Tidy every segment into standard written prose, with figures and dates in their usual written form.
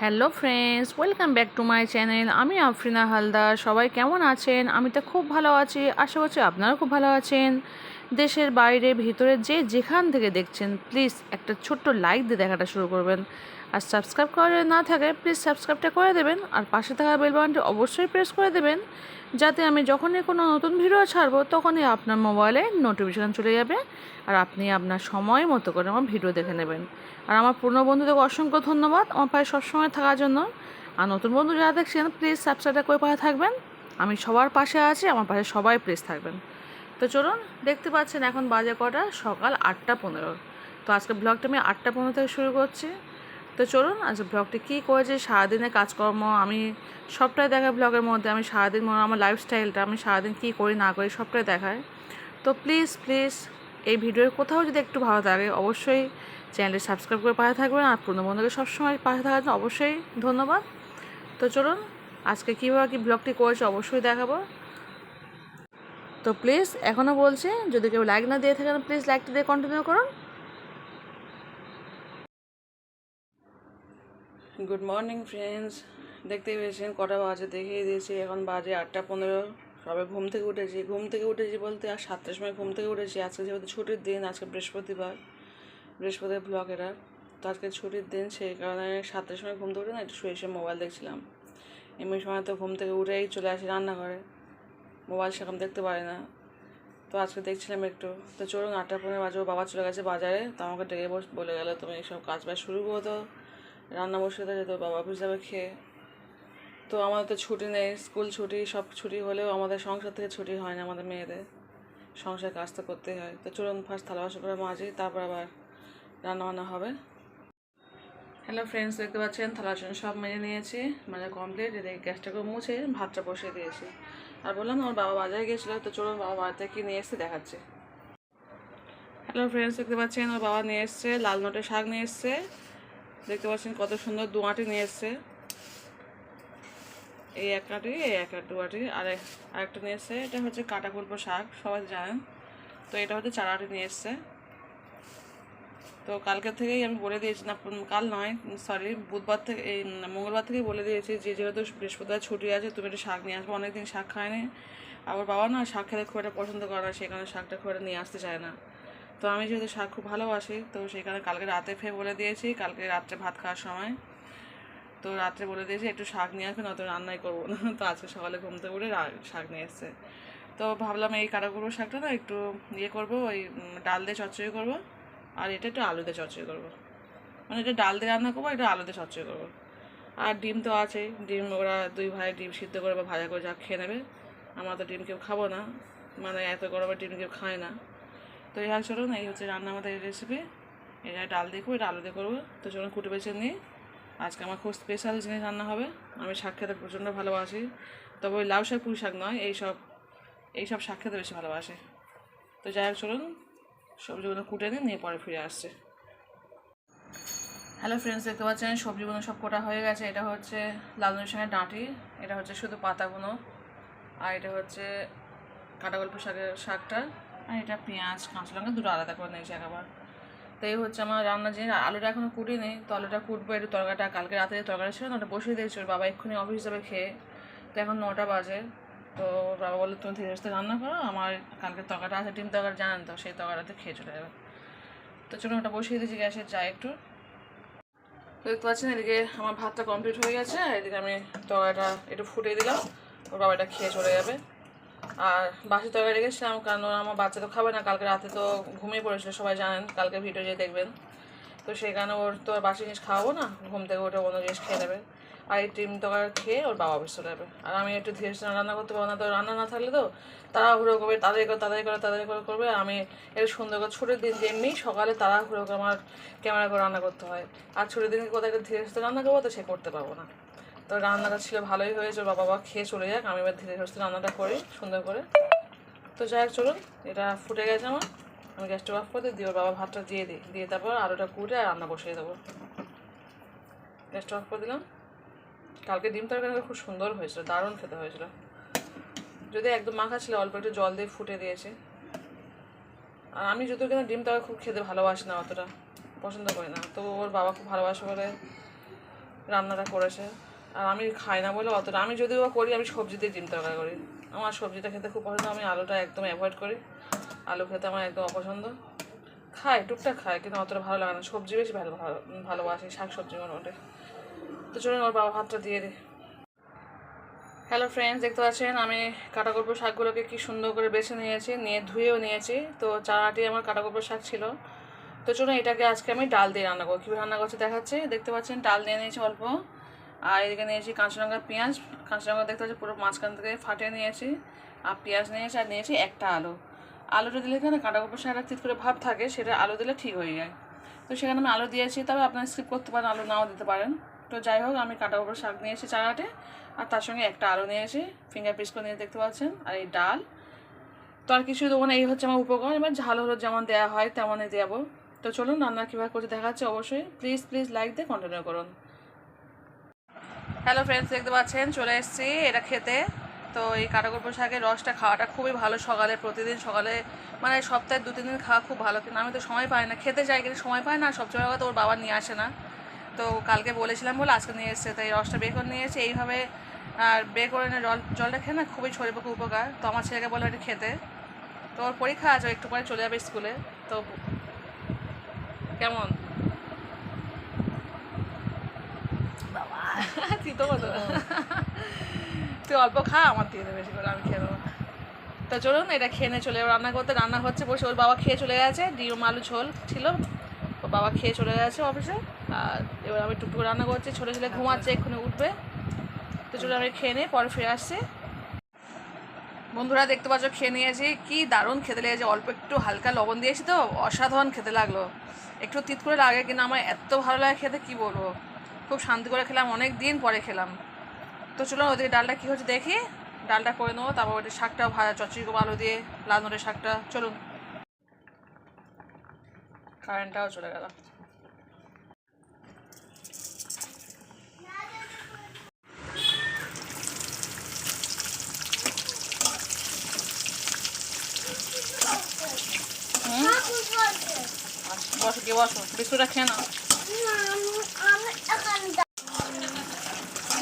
Hello friends, welcome back to my channel. আমি আফরিনা হালদার। সবাই কেমন আছেন? আমি তো খুব ভালো আছি, আশা করছি আপনারাও খুব ভালো আছেন। দেশের বাইরে ভিতরে যে যেখান থেকে দেখছেন, প্লিজ একটা ছোট্ট লাইক দিয়ে দেখাটা শুরু করবেন। আর সাবস্ক্রাইব করে না থাকে প্লিজ সাবস্ক্রাইবটা করে দেবেন, আর পাশে থাকা বেল বাটনটি অবশ্যই প্রেস করে দেবেন, যাতে আমি যখনই কোনো নতুন ভিডিও ছাড়বো তখনই আপনার মোবাইলে নোটিফিকেশান চলে যাবে আর আপনি আপনার সময় মতো করে আমার ভিডিও দেখে নেবেন। আর আমার পুরনো বন্ধুদের অসংখ্য ধন্যবাদ আমার পাশে সবসময় থাকার জন্য। আর নতুন বন্ধু যারা দেখছেন প্লিজ সাবস্ক্রাইব করে পাশে থাকবেন। আমি সবার পাশে আছি, আমার পাশে সবাই প্লিজ থাকবেন। তো চলুন, দেখতে পাচ্ছেন এখন বাজে কটা, সকাল 8:15। তো আজকে ব্লগটা আমি 8:15 থেকে শুরু করছি। তো চলুন আজকে ব্লগটি কী করেছি, সারাদিনের কাজকর্ম আমি সবটাই দেখাই ব্লগের মধ্যে। আমি সারাদিন আমার লাইফস্টাইলটা আমি সারাদিন কী করি না করি সবটাই দেখাই। তো প্লিজ প্লিজ এই ভিডিওর কোথাও যদি একটু ভালো লাগে অবশ্যই চ্যানেলটি সাবস্ক্রাইব করে পাশে থাকবেন। আর পুরনো বন্ধুকে সবসময় পাশে থাকার জন্য অবশ্যই ধন্যবাদ। তো চলুন আজকে কীভাবে কী ব্লগটি করেছি অবশ্যই দেখাবো। তো প্লিজ এখনও বলছি, যদি কেউ লাইক না দিয়ে থাকেন প্লিজ লাইকটা দিয়ে কন্টিনিউ করুন। গুড মর্নিং ফ্রেন্ডস, দেখতেই পেয়েছেন কটা বাজে দেখিয়ে দিয়েছি। এখন বাজে 8:15। সবে ঘুম থেকে উঠেছি বলতে আর 7টার সময় ঘুম থেকে উঠেছি। আজকে যেহেতু ছুটির দিন, আজকে বৃহস্পতিবার ব্লগ এরা, তো আজকে ছুটির দিন, সেই কারণে 7টার সময় ঘুম থেকে উঠে না একটু শুয়ে মোবাইল দেখছিলাম। এমনি সময় তো ঘুম থেকে উঠেই চলে আসি রান্নাঘরে, মোবাইল সেরকম দেখতে পারি না। তো আজকে দেখছিলাম একটু। তো চলুন 8:15 বাজে, বাবা চলে গেছে বাজারে, তো আমাকে ডেকে বলে গেলো তুমি এইসব কাজ বাজ শুরু করো, তো রান্না বসে যেত, বাবা অফিস যাবে খেয়ে। তো আমাদের তো ছুটি নেই, স্কুল ছুটি সব ছুটি হলেও আমাদের সংসার থেকে ছুটি হয় না, আমাদের মেয়েদের সংসার কাজ তো করতেই হয়। তো চলুন ফার্স্ট থালা বাসন করে মাজি, তারপর আবার রান্নাবান্না হবে। হ্যালো ফ্রেন্ডস, দেখতে পাচ্ছেন থালা বাসন সব মেজে নিয়েছি, মানে কমপ্লিট। এদিকে গ্যাসটাকে মুছে ভাতটা বসিয়ে দিয়েছি। আর বললাম আমার বাবা বাজারে গিয়েছিলো, তো চলুন বাবা বাড়িতে কী নিয়ে এসছে দেখাচ্ছে। হ্যালো ফ্রেন্ডস, দেখতে পাচ্ছেন ওর বাবা নিয়ে এসছে লাল নোটের শাক নিয়ে এসছে। দেখতে পাচ্ছেন কত সুন্দর দুয়াটি নিয়ে এসছে, এই এক আটি, এই এক দুয়াটি, আরেকটা নিয়ে এসছে। এটা হচ্ছে কাটা কুলপো শাক, সবাই জানেন। তো এটা হচ্ছে চারাটি নিয়ে এসছে। তো কালকের থেকেই আমি বলে দিয়েছি, না কাল নয় সরি, বুধবার থেকে, এই মঙ্গলবার থেকেই বলে দিয়েছি যে যেহেতু বৃহস্পতিবার ছুটি আছে তুমি একটু শাক নিয়ে আসবো। অনেকদিন শাক খায়নি, আবার বাবা না শাক খেতে খুব একটা পছন্দ করে না, সেই কারণে শাকটা খুব একটা নিয়ে আসতে চায় না। তো আমি যেহেতু শাক খুব ভালোবাসি, তো সেই কারণে কালকে রাতে বলে দিয়েছি, কালকে রাত্রে ভাত খাওয়ার সময়। তো রাত্রে বলে দিয়েছি একটু শাক নিয়ে আসবে, নয়তো রান্নাই করবো না। তো আজকে সকালে ঘুম থেকে উঠে শাক নিয়ে এসছে। তো ভাবলাম এই কাটাকুড়ো শাকটা না একটু ইয়ে করবো, ওই ডাল দিয়ে চচ্চড়ি করবো, আর এটা একটু আলু দিয়ে চচ্চড়ি করবো। মানে এটা ডাল দিয়ে রান্না করবো, এটা আলু দিয়ে চচ্চড়ি করবো। আর ডিম তো আছেই, ডিম ওরা দুই ভাই ডিম সিদ্ধ করে বা ভাজা করে যা খেয়ে নেবে। আমরা তো ডিম কেউ খাবো না, মানে এত গরমে ডিম কেউ খায় না। তো এই চলুন, এই হচ্ছে রান্না আমাদের এই রেসিপি। এটা ডাল দিয়ে করবো, এটা আলু দিয়ে করবো। তো চলুন কুটে বেছে নিই। আজকে আমার খুব স্পেশাল জিনিস রান্না হবে। আমি শাক খেতে প্রচণ্ড ভালোবাসি, তবে ওই লাউ শাক পুঁই শাক নয়, এইসব শাক খেতে বেশি ভালোবাসি। তো যাই হোক চলুন সবজিগুলো কুটে নিয়ে পরে ফিরে আসছে। হ্যালো ফ্রেন্ডস, দেখতে পাচ্ছেন সবজিগুলো সব কোটা হয়ে গেছে। এটা হচ্ছে লাল সঙ্গে ডাঁটি, এটা হচ্ছে শুধু পাতাগুলো, আর এটা হচ্ছে কাটা গল্প শাকটা, আর এটা পেঁয়াজ কাঁচা লঙ্কা দুটো আলাদা করে নিয়েছি একবার। তো এই হচ্ছে আমার রান্না জিনিস। আলুটা এখনও কুটিনি, তো আলুটা কুটবো। একটু তরকারিটা কালকে রাতে তরকারি ছিল না, ওটা বসিয়ে দিয়েছি, ওর বাবা এক্ষুনি অফিস যাবে খেয়ে। তো এখন 9টা বাজে। তো বাবা বললো তুমি ধীরে ধীরে রান্না করো, আমার কালকে তরকারিটা আছে, ডিম তরকারি জানেন তো, সেই তরকারিতে খেয়ে চলে যাবে। তো চলুন ওটা বসিয়ে দিয়েছি গ্যাসে, যাই একটু। তো দেখতে পাচ্ছেন এদিকে আমার ভাতটা কমপ্লিট হয়ে গেছে, আর এদিকে আমি তরকারিটা একটু ফুটিয়ে দিলাম, ওর বাবা এটা খেয়ে চলে যাবে। আর বাসি তরকারি রেখেছিলাম, কারণ আমার বাচ্চা তো খাবে না, কালকে রাতে তো ঘুমিয়ে পড়েছিল, সবাই জানেন, কালকে ভিডিও যে দেখবেন। তো সেই কারণে ওর তো আর বাসি জিনিস খাওয়াবো না, ঘুম থেকে ওটা অন্য জিনিস খেয়ে নেবে। আর এই ডিম তরকারি খেয়ে ওর বাবা অফিস চলে যাবে। আর আমি একটু ধীরে ধীরে রান্না করতে পারবো না, তো রান্না না থাকলে তো তাড়াহুড়ো করবে, তাড়াতাড়ি করে করবে। আমি একটু সুন্দর করে ছুটির দিন যেমনি সকালে তাড়াহুড়ো করে আমার ক্যামেরা করে রান্না করতে হয়, আর ছুটির দিন কোথায় একটু ধীরে ধীরে রান্না করবো, তো সে করতে পারবো না। তো রান্নাটা ছিল ভালোই হয়েছে, ওর বাবা খেয়ে চলে যাক, আমি এবার ধীরে ধীরে রান্নাটা করি সুন্দর করে। তো যাই হোক চলুন, এটা ফুটে গেছে আমার, আমি গ্যাসটা অফ করে দিয়ে ওর বাবা ভাতটা দিয়ে তারপর আলুটা কুটে আর রান্না বসিয়ে দেবো। গ্যাসটা অফ করে দিলাম। কালকে ডিম তরকারি খুব সুন্দর হয়েছিল, দারুণ খেতে হয়েছিল, যদি একদম মাখা ছিল, অল্প একটু জল দিয়ে ফুটে দিয়েছে। আর আমি যদিও কিনা ডিম তরকারি খুব খেতে ভালোবাসি না, অতটা পছন্দ করি না, তো ওর বাবা খুব ভালোবাসে বলে রান্নাটা করেছে। আর আমি খাই না বলে অতটা, আমি যদিও করি আমি সবজি দিয়ে ডিম তরকারি করি। আমার সবজিটা খেতে খুব পছন্দ, আমি আলুটা একদম অ্যাভয়েড করি। আলু খেতে আমার একদম অপছন্দ। খাই, টুকটাক খাই, কিন্তু অতটা ভালো লাগে না। সবজি বেশি ভালোবাসি, শাক সবজি মোটামুটি। তো চলুন ওর বাবা ভাতটা দিয়ে দিই। হ্যালো ফ্রেন্ডস, দেখতে পাচ্ছেন আমি কাটাকুটবো শাকগুলোকে কি সুন্দর করে বেছে নিয়েছি, নিয়ে ধুয়েও নিয়েছি। তো চারাটি আমার কাটাকুটবো শাক ছিল। তো চলুন এটাকে আজকে আমি ডাল দিয়ে রান্না করবো। কীভাবে রান্না করছি দেখাচ্ছি। দেখতে পাচ্ছেন ডাল নিয়ে নিয়েছি অল্প, আর এদিকে নিয়েছি কাঁচা লঙ্কা, পেঁয়াজ। কাঁচা লঙ্কা দেখতে পাচ্ছি পুরো মাঝখান থেকে ফাটিয়ে নিয়েছি, আর পেঁয়াজ নিয়েছি, আর নিয়েছি একটা আলু। আলুটা দিলে এখানে কাটাকুটবো শাকটা তিত করে ভাব থাকে, সেটা আলু দিলে ঠিক হয়ে যায়। তো সেখানে আমি আলু দিয়েছি, তবে আপনারা স্কিপ করতে পারেন, আলু নাও দিতে পারেন। তো যাই হোক, আমি কাটাকুটবো শাক নিয়েছি চারাটে, আর তার সঙ্গে একটা আলু নিয়েছি ফিঙ্গার পিস করে নিয়ে, দেখতে পাচ্ছেন। আর এই ডাল, তো আর কিছু দেবো না, এই হচ্ছে আমার উপকরণ। এবার ঝাল হলুদ যেমন দেওয়া হয় তেমনই দেবো। তো চলুন রান্না কীভাবে করতে দেখাচ্ছে। অবশ্যই প্লিজ লাইক দিয়ে কন্টিনিউ করুন। হ্যালো ফ্রেন্ডস, দেখতে পাচ্ছেন চলে এসেছি এটা খেতে। তো এই কাটাকুটবো শাকের রসটা খাওয়াটা খুবই ভালো সকালে, প্রতিদিন সকালে, মানে সপ্তাহে 2-3 দিন খাওয়া খুব ভালো। কিন্তু আমি তো সময় পাই না, খেতে চাই কিন্তু সময় পাই না। সবচেয়ে বড় কথা, ওর বাবা নিয়ে আসে না। তো কালকে বলেছিলাম বলে আজকে নিয়ে এসেছে। তো এই রসটা বের করে নিয়ে এসে এইভাবে, আর বের করে নিয়ে জলটা খেয়ে না খুবই শরীরের পক্ষে উপকার। তো আমার ছেলেকে বলে এটা খেতে। তো ওর পরীক্ষা আছে, একটু পরে চলে যাবে স্কুলে। তো কেমন বাবা তিতো কত, তুই অল্প খা, আমার দিয়ে দেবে বেশি করে, আমি খেয়ে দেবো। তো চলুন এটা খেয়ে নিয়ে চলে যাবো রান্না করতে। রান্না হচ্ছে বসে, ওর বাবা খেয়ে চলে গেছে, ডিম আলু ঝোল ছিল, ওর বাবা খেয়ে চলে গেছে অফিসে। আর এবার আমি টুকটুক রান্না করছি, ছোটো ছেলে ঘুমাচ্ছে, এক্ষুনি উঠবে। তো চলুন আমি খেয়ে নিয়ে পরে ফিরে আসছি। বন্ধুরা দেখতে পাচ্ছ খেয়ে নিয়েছি, কি দারুণ খেতে লেগেছে। অল্প একটু হালকা লবণ দিয়েছি তো অসাধারণ খেতে লাগলো। একটু তিত করে লাগে, কিন্তু আমার এত ভালো লাগে খেতে, কি বলবো। খুব শান্তি করে খেলাম, অনেক দিন পরে খেলাম। তো চলুন ওদিকে ডালটা কী হচ্ছে দেখি, ডালটা করে নেবো, তারপর ওই শাকটাও ভাজা চচ্চড়ি করবো আলু দিয়ে, লাল নোটের শাকটা। চলুন, কারেন্টটাও চলে গেল। বসো, কি বসো, বিস্কুটটা খেয়ে নাও।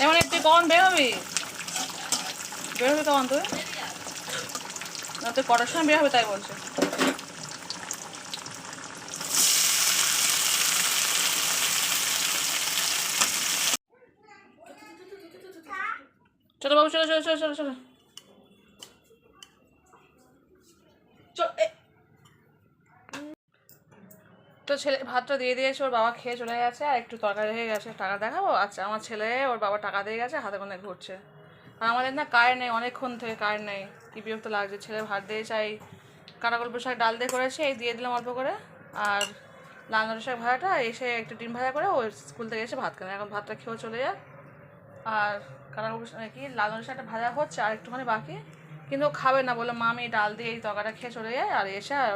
এমন একটু কখন বেরোবি তখন তুই, না তুই কটার সময় বের হবে তাই বলছে। চলো বাবু, চলো চলো চলো চলো চলো তো ছেলে ভাতটা দিয়ে দিয়েছে, ওর বাবা খেয়ে চলে গেছে, আর একটু তরকারি হয়ে গেছে। টাকা দেখাবো? আচ্ছা, আমার ছেলে ওর বাবা টাকা দিয়ে গেছে, হাতে কোনে ঘুরছে। আর আমাদের না কারেন্ট নেই, অনেকক্ষণ থেকে কারেন্ট নেই, কি বিরক্ত লাগছে। ছেলে ভাত দিয়ে চাই, কাটাকুটবো শাক ডাল দিয়ে করেছে, এই দিয়ে দিলাম অল্প করে। আর লাল নোটের শাক ভাজাটা, এসে একটু ডিম ভাজা করে ওই স্কুল থেকে এসে ভাত খানে, এখন ভাতটা খেয়েও চলে যায়। আর কাটাকুটবো কি লাল নোটের শাকটা ভাজা হচ্ছে, আর একটুখানি বাকি, কিন্তু খাবে না, বলে মা আমি ডাল দিয়ে এই তরকারিটা খেয়ে চলে যায়, আর এসে আর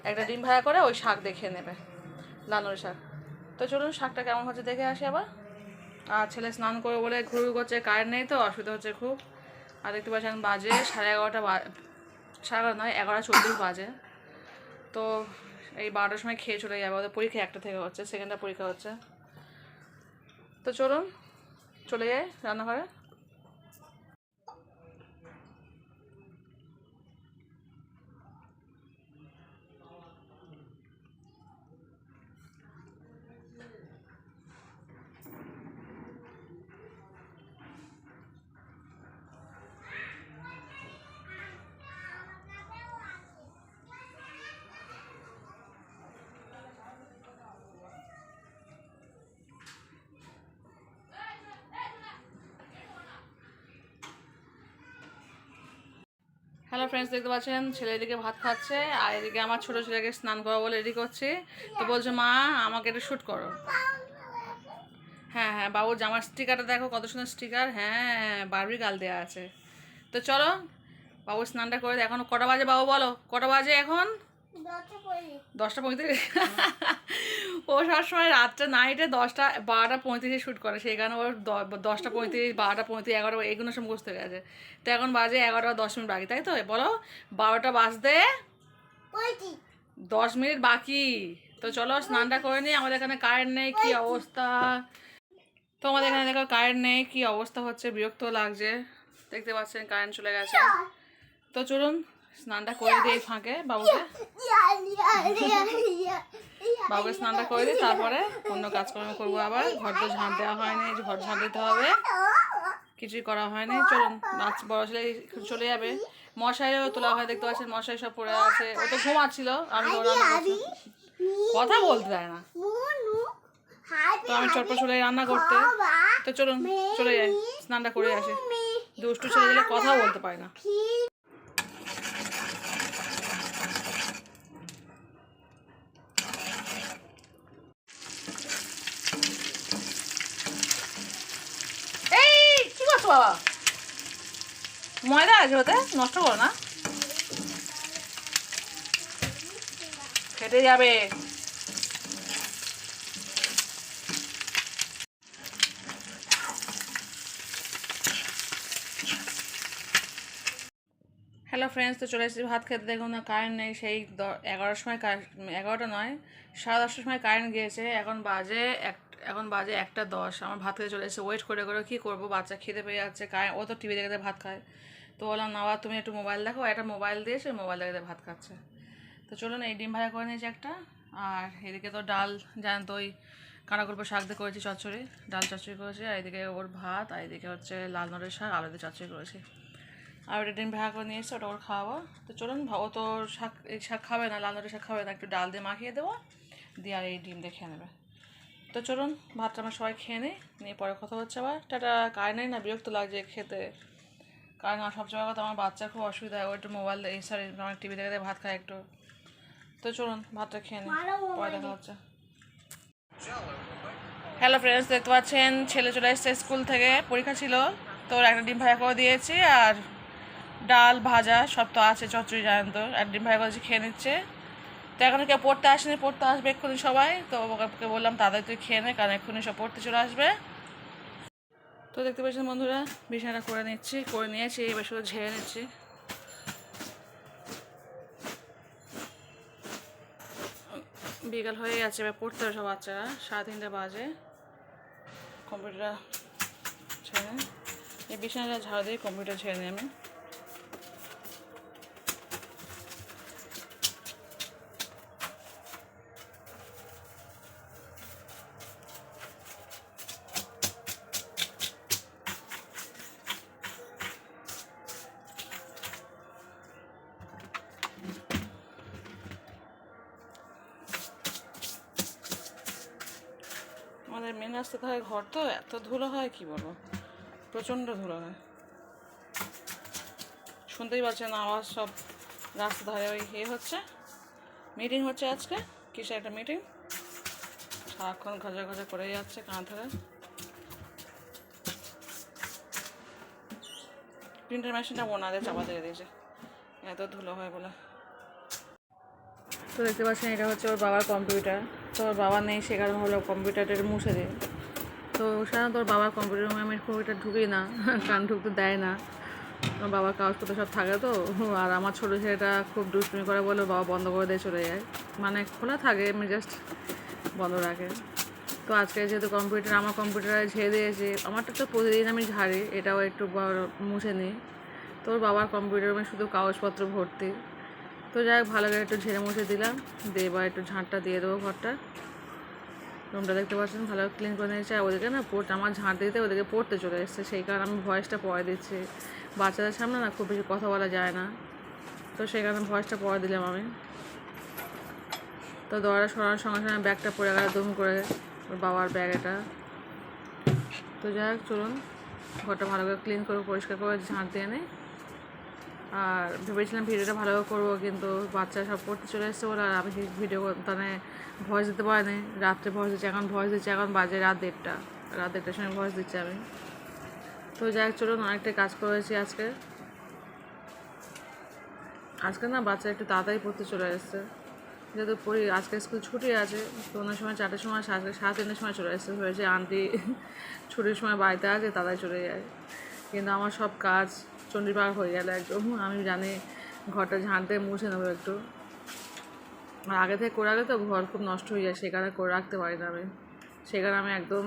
একটা ডিম ভাজা করে ওই শাক দিয়ে খেয়ে নেবে, লাল নোটের শাক। তো চলুন শাকটা কেমন হচ্ছে দেখে আসি আবার। আর ছেলে স্নান করে বলে ঘুরু করছে, কারেন্ট নেই তো অসুবিধা হচ্ছে খুব। আর দেখতে পাচ্ছেন বাজে 11:30, 11:30 নয়, 11:40 বাজে। তো এই 12টার সময় খেয়ে চলে যাবে, ওদের পরীক্ষা 1টা থেকে হচ্ছে, সেকেন্ডটা পরীক্ষা হচ্ছে। তো চলুন চলে যাই রান্নাঘরে। হ্যালো ফ্রেন্ডস, দেখতে পাচ্ছেন ছেলে এদিকে ভাত খাচ্ছে, আর এদিকে আমার ছোটো ছেলেকে স্নান করা বলে রেডি করছি। তো বলছে মা আমাকে একটু শ্যুট করো। হ্যাঁ হ্যাঁ, বাবুর জামার স্টিকারটা দেখো কত সুন্দর স্টিকার, হ্যাঁ বারবি গাল দেওয়া আছে। তো চলো বাবু স্নানটা করে, এখন কটা বাজে বাবু বলো, কটা বাজে এখন? 10:35। ও সবসময় রাত্রে নাইটে 12:35 শ্যুট করে, সেই কারণে ওর 10:35, 12:35, 11 এগুলো সব মুখস্থ হয়ে গেছে। তো এখন বাজে 11:10 বাকি, তাই তো বলো 12টা বাজতে 10 বাকি। তো চলো স্নানটা করে নিই, আমাদের এখানে কারেন্ট নেই, কি অবস্থা। তো আমাদের এখানে দেখো কারেন্ট নেই, কি অবস্থা হচ্ছে, বিরক্ত লাগছে। দেখতে পাচ্ছেন কারেন্ট চলে গেছে। তো চলুন স্নানটা করে দিই এই ফাঁকে বাবুকে স্নানটা করে দিই, তারপরে অন্য কাজকর্ম করবো। আবার ঘর তো ঝাঁট দেওয়া হয়নি, ঘর ঝাঁট দিতে হবে, কিছুই করা হয়নি। চলুন বড় ছেলে চলে যাবে। মশাইও তোলা হয়, দেখতে পাচ্ছেন মশাই সব পড়ে আছে। ও তো ঘুমাচ্ছিল, আমি কথা বলতে দেয় না, তো আমি চটপট চলে রান্না করতে। তো চলুন চলে যাই, স্নানটা করে আসে। দুষ্টু ছেলে দিলে কথাও বলতে পারে না। এই কি করছো বাবা? ময়দা আছে ওতে, নষ্ট করো না, ফেটে যাবে। হ্যালো ফ্রেন্ডস, তো চলে এসেছি ভাত খেতে। দেখুন না কারেন্ট নেই, সেই 11টার সময়, 11টা নয় 10:30টার সময় কারেন্ট গিয়েছে। এখন বাজে 1:10। আমার ভাত খেতে চলে এসেছে। ওয়েট করে করে কী করবো, বাচ্চা খেতে পেয়ে যাচ্ছে। কারেন্ট ও তো টিভি দেখে ভাত খায়। তো বললাম না বাবা তুমি একটু মোবাইল দেখো, একটা মোবাইল দিয়েছে, মোবাইল দেখে ভাত খাচ্ছে। তো চলুন এই ডিম ভাজা করে নিয়েছি একটা। আর এদিকে তো ডাল, জানেন তো ওই কাঁটাকুলপো শাক দিয়ে করেছি চচ্চড়ি, ডাল চচ্চড়ি করেছি। আর এদিকে ওর ভাত, আর এদিকে হচ্ছে লাল নরের শাক, আলু দিয়ে চচ্চড়ি করেছি। আর ওটা ডিম ভাজা করে নিয়ে এসে ওটা ওর খাওয়াবো। তো চলুন, ও তো এই শাক খাবে না, লাল নরের শাক খাবে না, একটু ডাল দিয়ে মাখিয়ে দেবো, দিয়ে আর এই ডিম দিয়ে খেয়ে নেবে। তো চলুন ভাতটা আমরা সবাই খেয়ে নিয়ে পরে কথা হচ্ছে আবার। টাটা। কারেন্ট না, বিরক্ত লাগছে খেতে। কারণ সবচেয়ে বড় কথা, আমার বাচ্চার খুব অসুবিধা হয়, ও একটু মোবাইল অনেক টিভি দেখে ভাত খায় একটু। তো চলুন ভাতটা খেয়ে নিই, পরে দেখা হচ্ছে। হ্যালো ফ্রেন্ডস, দেখতে পাচ্ছেন ছেলে চলে এসছে স্কুল থেকে, পরীক্ষা ছিল। তো একটা ডিম ভাজা করে দিয়েছি, আর ডাল ভাজা সব তো আছে, চচ্চড়ি জানেন তো, আর ডিম ভাজা করেছি, খেয়ে নিচ্ছে। তো এখন কেউ পড়তে আসেনি, পড়তে আসবে এক্ষুনি সবাই। তো ওকে বললাম তাদের তুই খেয়ে নে, কারণ এক্ষুনি সব পড়তে চলে আসবে। তো দেখতে পাচ্ছেন বন্ধুরা, বিছানাটা করে নিয়েছি, এবার শুধু ঝেড়ে নিচ্ছি। বিকাল হয়ে গেছে, এবার পড়তে হবে সব বাচ্চারা। 3:30 বাজে। কম্পিউটারটা ছেড়ে এই বিছানাটা ঝাড় দিয়ে কম্পিউটার ছেড়ে নিই আমি। আমাদের মেন রাস্তা ধারে ঘর, তো এত ধুলো হয় কি বলবো, প্রচণ্ড ধুলো হয়। শুনতেই পাচ্ছেন আওয়াজ, সব রাস্তা ধারে ওই হচ্ছে, মিটিং হচ্ছে আজকে, কিসে একটা মিটিং, সারাক্ষণ ঘজা ঘজা করে যাচ্ছে কান ধরে। প্রিন্টার মেশিনটা ওনাদের চাপা দিয়ে দিয়েছে, এত ধুলো হয় বলে। তো দেখতে পাচ্ছেন এটা হচ্ছে ওর বাবার কম্পিউটার। তো ওর বাবা নেই, সে কারণে হলো কম্পিউটারটা মুছে দিই। তো সাধারণত ওর বাবার কম্পিউটার রুমে আমি কম্পিউটার ঢুকি না, কারণ ঢুকতে দেয় না। আমার বাবার কাগজপত্র সব থাকে তো। আর আমার ছোটো ছেলেটা খুব দুষ্টুমি করে বলে বাবা বন্ধ করে দিয়ে চলে যায়, মানে খোলা থাকে, আমি জাস্ট বন্ধ রাখে। তো আজকে যেহেতু আমার কম্পিউটারে ঝেড়ে দিয়েছি, আমারটা তো প্রতিদিন আমি ঝাড়ি, এটাও একটু মুছে নিই। তো ওর বাবার কম্পিউটার রুমে শুধু কাগজপত্র ভর্তি। তো যাই হোক, ভালো করে একটু ঝেড়ে মুছে দিলাম, দিয়ে এবার একটু ঝাঁটটা দিয়ে দেবো ঘরটা। রুমটা দেখতে পাচ্ছেন ভালো ক্লিন করে নিয়েছে। আর ওদিকে না আমার ঝাঁট দিতে ওদিকে পড়তে চলে এসেছে, সেই কারণে আমি ভয়েসটা পরে দিচ্ছি। বাচ্চাদের সামনে না খুব বেশি কথা বলা যায় না, তো সেই কারণে ভয়েসটা পরে দিলাম আমি। তো দরজা সরানোর সঙ্গে সঙ্গে ব্যাগটা পড়ে গেল দুম করে, ওর বাবার ব্যাগ এটা। তো যাই হোক চলুন ঘরটা ভালো করে ক্লিন করে পরিষ্কার করে ঝাঁট দিয়ে নিই। আর ভেবেছিলাম ভিডিওটা ভালোভাবে করবো, কিন্তু বাচ্চা সব পড়তে চলে এসছে ওরা, আর আমি ভিডিও মানে ভয়েস দিতে পারিনি। রাত্রে ভয়েস দিচ্ছি, এখন ভয়েস দিচ্ছি, এখন বাজে রাত 1:30, রাত 1:30টার সময় ভয়েস দিচ্ছি আমি। তো যাই হোক চলুন, অনেকটাই কাজ করেছি আজকে না বাচ্চা একটু তাড়াতাড়ি পড়তে চলে এসছে, যেহেতু আজকে স্কুল ছুটি আছে। তো অন্য সময় 4টার সময়, 3:30টার সময় চলে এসছে, হয়েছে আন্টি ছুটির সময় বাড়িতে আছে, তাড়াতাড়ি চলে যায়। কিন্তু আমার সব কাজ চণ্ডীপাড় হয়ে গেল একদম। আমি জানি ঘরটা ঝাঁট দিয়ে মুছে নেবো একটু, আর আগে থেকে করে রাখলে তো ঘর খুব নষ্ট হয়ে যায়, সে কারণে করে রাখতে পারি না আমি। সে কারণে আমি একদম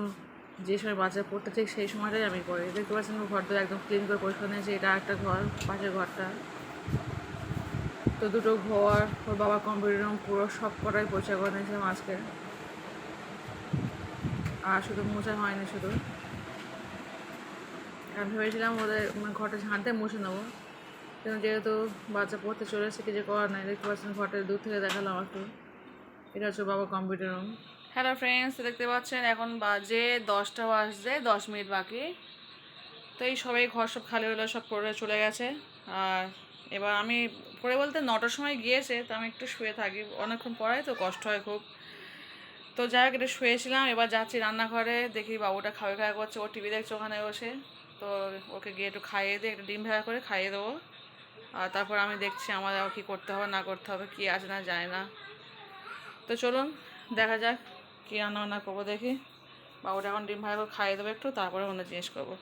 যে সময় বাচ্চা পড়তে ঠিক সেই সময়টাই আমি করি। দেখতে পাচ্ছেন ঘরটা একদম ক্লিন করে পরিষ্কার নিয়েছি। এটা একটা ঘর, পাশের ঘরটা। তো দুটো ঘর, ওর বাবার কম্পিউটার রুম পুরো সব কটাই পরিষ্কার করে নিয়েছিলাম আজকে। আর শুধু মোছা হয়নি, শুধু আমি ভেবেছিলাম ওদের ঘরটা ঝাঁটতে মুছে নেবো, কিন্তু যেহেতু বাচ্চা পড়তে চলে এসেছে কিছু করার নাই। দেখতে পাচ্ছেন ঘরটা দূর থেকে দেখালাম একটু। এটা হচ্ছে বাবা কম্পিউটার রুম। হ্যালো ফ্রেন্ডস, দেখতে পাচ্ছেন এখন বাজে 10টা বাজতে 10 মিনিট বাকি। তো এই সবাই ঘর সব খালি হলো, সব পড়ে চলে গেছে। আর এবার আমি পড়ে বলতে 9টার সময় গিয়েছে, তো আমি একটু শুয়ে থাকি, অনেকক্ষণ পড়াই তো কষ্ট হয় খুব। তো যাই হোক, একটু শুয়েছিলাম। এবার যাচ্ছি রান্নাঘরে, দেখি বাবুটা খাওয়া খাওয়া করছে, ও টিভি দেখছে ওখানে বসে। তো ওকে গিয়ে একটু খাইয়ে দিয়ে একটা ডিম ভাজা করে খাইয়ে দেবো। আর তারপর আমি দেখছি আমার কী করতে হবে না করতে হবে, কী আছে না যায় না। তো চলুন দেখা যাক কী রান্না বান্না করবো, দেখি। বাবুটা এখন ডিম ভাজা করে খাইয়ে দেবো একটু, তারপরে অন্য জিনিস করবো।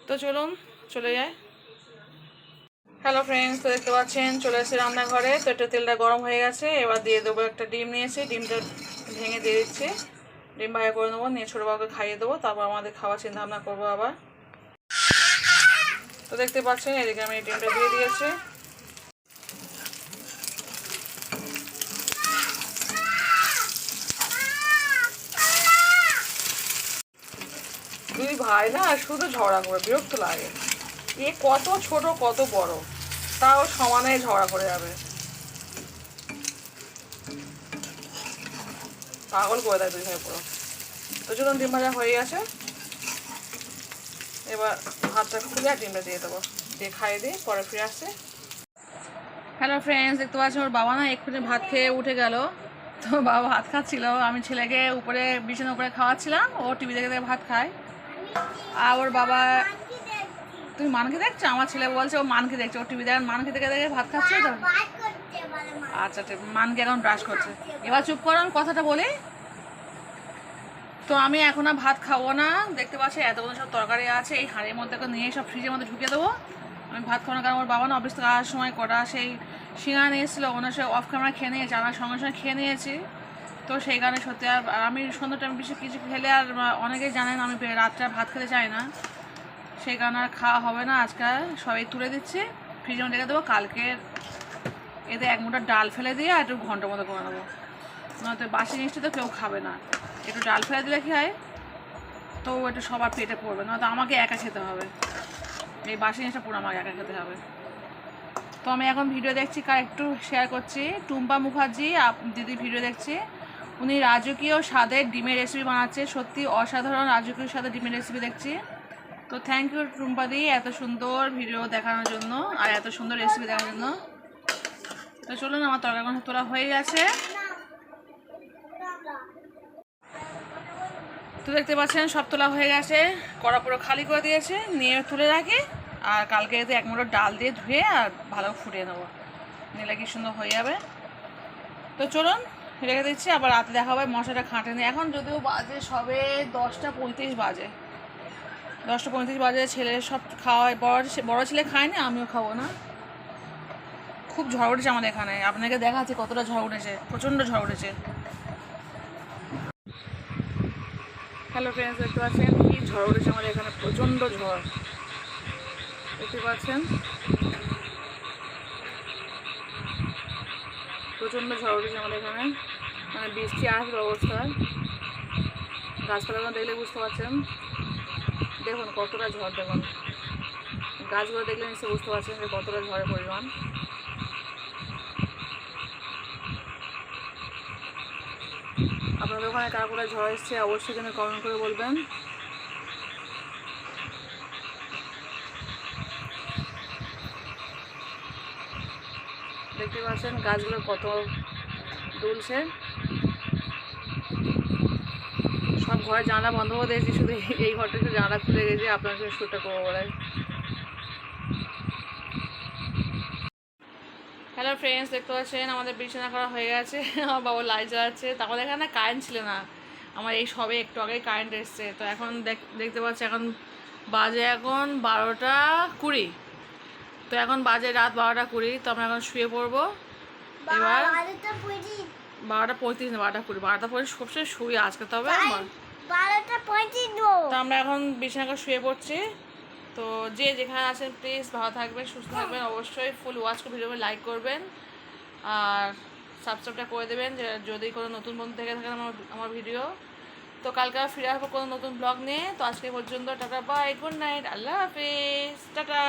তো চলুন চলে যাই। হ্যালো ফ্রেন্ডস, তো দেখতে পাচ্ছেন চলে এসেছি রান্নাঘরে। তো একটু তেলটা গরম হয়ে গেছে, এবার দিয়ে দেবো একটা ডিম নিয়েছি, ডিমটা ভেঙে দিয়ে দিচ্ছি। ডিম ভাজা করে নেবো, নিয়ে ছোটো বাবুকে খাইয়ে দেবো, তারপর আমাদের খাওয়ার চিন্তা ভাবনা করবো আবার। তো দেখতে পাচ্ছেন এদিকে আমি ডিমটা দিয়ে দিয়েছি। দুই ভাই না শুধু ঝগড়া করে, বিরক্ত লাগে। এ কত ছোট কত বড়, তাও সমানে ঝগড়া করে যাবে, পাগল করে দেয় দুই ভাই পুরো। তো চলুন ডিম ভাজা হয়ে গেছে, এবার ভাতটা খুলে আর ডিমটা দিয়ে দেবো, দিয়ে খাইয়ে দিই, পরে ফিরে আসছে। হ্যালো ফ্রেন্ডস, দেখতে পাচ্ছেন ওর বাবা না এক্ষুনি ভাত খেয়ে উঠে গেল। তো বাবা ভাত খাচ্ছিল, আমি ছেলেকে উপরে বিছানার উপরে খাওয়াচ্ছিলাম, ও টিভি দেখে দেখে ভাত খায়। আর ওর বাবা, তুমি মানকে দেখছো? আমার ছেলে বলছে ও মানকে দেখছে, ও টিভি দেখে মানকে দেখে দেখে ভাত খাচ্ছে। তো আচ্ছা ঠিক, মানকে এখন ব্রাশ করছে। এবার চুপ করো, আমি কথাটা বলি। তো আমি এখন আর ভাত খাবো না। দেখতে পাচ্ছি এতগুলো সব তরকারি আছে, এই হাঁড়ির মধ্যে নিয়ে সব ফ্রিজের মধ্যে ঢুকে দেবো। আমি ভাত খাবো না, কারণ ওর বাবা না অফিস থেকে আসার সময় কটা সেই সিঙ্গাড়া নিয়ে এসেছিলো, ওনার সঙ্গে অফ ক্যামেরা খেয়ে নিয়েছে, আমার সঙ্গে সঙ্গে খেয়ে নিয়েছি। তো সেই কারণে সত্যি আর আমি সন্ধ্যা টাইম বেশি কিছু খেলে, আর অনেকেই জানেন আমি রাত্রে ভাত খেতে চাই না, সেই কারণে আর খাওয়া হবে না। আজকাল সবাই তুলে দিচ্ছি, ফ্রিজে রেখে দেবো। কালকে এতে এক মুঠো ডাল ফেলে দিয়ে আর একটু ঘন্টা মতো করে নেবো, নয়তো বাসি জিনিসটা তো কেউ খাবে না। একটু ডাল ফেলে দিলে কি হয়, তো একটু সবার পেটে পড়বে, নয়তো আমাকে একা খেতে হবে। এই বাসি জিনিসটা পুরো আমাকে একা খেতে হবে। তো আমি এখন ভিডিও দেখছি, কার একটু শেয়ার করছি। টুম্পা মুখার্জি দিদি ভিডিও দেখছি, উনি রাজকীয় স্বাদের ডিমের রেসিপি বানাচ্ছে, সত্যি অসাধারণ রাজকীয় স্বাদের ডিমের রেসিপি দেখছি। তো থ্যাংক ইউ টুম্পা দি, এত সুন্দর ভিডিও দেখানোর জন্য আর এত সুন্দর রেসিপি দেখার জন্য। তো চলুন, আমার তরকারি তোলা হয়ে গেছে। তো দেখতে পাচ্ছেন সব তোলা হয়ে গেছে, কড়া পুরো খালি করে দিয়েছে, নিয়ে তুলে রাখি। আর কালকে এতে এক মুঠো ডাল দিয়ে ধুয়ে আর ভালো ফুটিয়ে নেবো, নিলে কি সুন্দর হয়ে যাবে। তো চলুন রেখে দিচ্ছি, আবার রাতে দেখা হবে। মশলাটা খাঁটে নি এখন, যদিও বাজে সবে 10টা 35 বাজে। 10টা 35 বাজে, ছেলে সব খাওয়ায়, বড় ছেলে খায়নি, আমিও খাবো না। খুব ঝড় উঠেছে আমাদের এখানে, আপনাকে দেখাচ্ছি কতটা ঝড় উঠেছে, প্রচণ্ড ঝড় উঠেছে। হ্যালো ফ্রেন্ডস, দেখতে পাচ্ছেন কি ঝড় উঠেছে আমাদের এখানে, প্রচণ্ড ঝড় দেখতে পাচ্ছেন, প্রচণ্ড ঝড় উঠেছে আমাদের এখানে, মানে বৃষ্টি আসবে অবস্থা। গাছপালাগুলো দেখলে বুঝতে পারছেন, দেখুন কতটা ঝড়, দেখুন গাছগুলো দেখলে নিশ্চয়ই বুঝতে পারছেন যে কতটা ঝড়ের পরিমাণ। আপনাদের ওখানে কার করে ঝড় এসছে অবশ্যই যেন কমেন্ট করে বলবেন। দেখতে পাচ্ছেন গাছগুলো কত দুলছে, সব ঘরে জানলা বন্ধ করে দিয়েছি, শুধু এই ঘরটা একটু জানলা খুলে গেছে আপনার সঙ্গে শ্যুটটা করবো বলে। হ্যালো ফ্রেন্ডস, দেখতে পাচ্ছেন আমাদের বিছানা করা হয়ে গেছে, আমার বাবা লাইট জ্বালাচ্ছে। তারপর এখানে কারেন্ট ছিল না, আমার এই সবে একটু আগে কারেন্ট এসছে। তো এখন দেখতে পাচ্ছি এখন বাজে এখন 12টা 20। তো এখন বাজে রাত 12টা 20। তো আমরা এখন শুয়ে পড়বো এবার। 12টা 35 না, 12টা 20, 12টা 20 সবসময় শুই আজকে। তবে তো আমরা এখন বিছানা শুয়ে পড়ছি। তো যে যেখানে আছেন প্লিজ ভালো থাকবেন, সুস্থ থাকবেন, অবশ্যই ফুল ওয়াচ করে ভিডিও লাইক করবেন আর সাবস্ক্রাইবটা করে দেবেন যদি কোনো নতুন বন্ধু থেকে থাকেন আমার ভিডিও। তো কালকে আবার ফিরে আসবো কোনো নতুন ব্লগ নিয়ে। তো আজকে পর্যন্ত টাটা, বাই, গুড নাইট, আল্লাহ হাফিজ, টাটা।